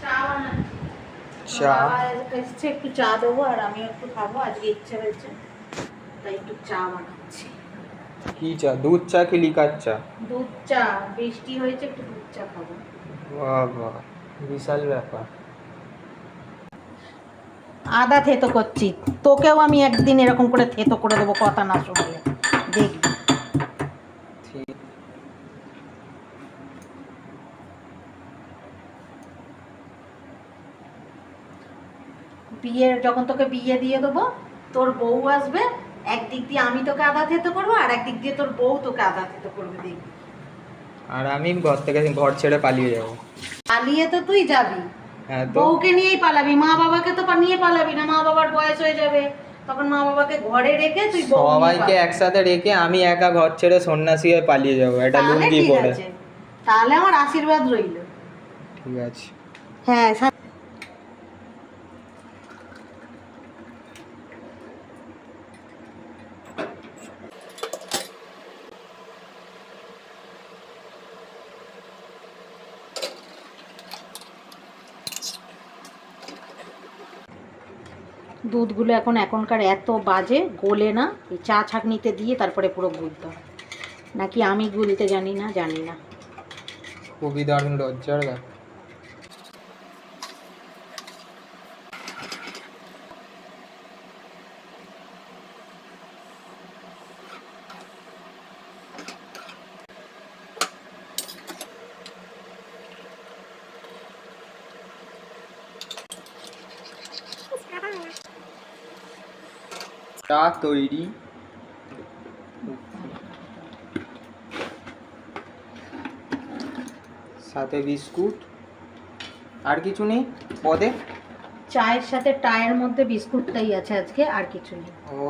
চা বানাচ্ছি। চা বাবা এসছে, একটু চা দেবো আর আমিও একটু খাবো, আজকে ইচ্ছে হয়েছে তাই একটু চা বানাচ্ছি। কি চা? দুধ চা কি লিকার চা? দুধ চা, বৃষ্টি হয়েছে, একটু দুধ চা খাবো। বাবা, বিশাল ব্যাপার। আদা থেতো করছি, তোকেও আমি একদিন এরকম করে থেতো করে দেবো কথা না শুনলে, দেখবি। ঠিক। যখন তোকে বিয়ে দিয়ে দেবো, তোর বউ আসবে, একদিক দিয়ে আমি তোকে আদা থেতো করবো আর একদিক দিয়ে তোর বউ তোকে আদা থেতো করবে, দেখবি। আর আমি ঘর ছেড়ে পালিয়ে যাব। পালিয়ে তো তুই যাবি, হ্যাঁ তো। বউকে নিয়েই পালাবি, মা বাবাকে তো নিয়ে পালাবি না, মা বাবার বয়স হয়ে যাবে, তখন মা বাবাকে ঘরে রেখে তুই বউ নিয়ে সবাইকে একসাথে রেখে আমি একা ঘর ছেড়ে সন্ন্যাসী হয়ে পালিয়ে যাবো, এটা তাহলে লুঙ্গি ঠিক পরে। আছে, তাহলে আমার আশীর্বাদ রইল। ঠিক আছে। হ্যাঁ, দুধগুলো এখনকার এত বাজে, গোলে না, এই চা ছাঁকনিতে দিয়ে তারপরে পুরো গুলতে হয়, নাকি আমি গুলতে জানি না। খুবই দারুণ লজ্জার ব্যাপার। চা তৈরি। সাথে বিস্কুট, আর কিছু নেই পদে। চায়ের সাথে টায়ের মধ্যে বিস্কুটটাই আছে আজকে, আর কিছু নেই। ও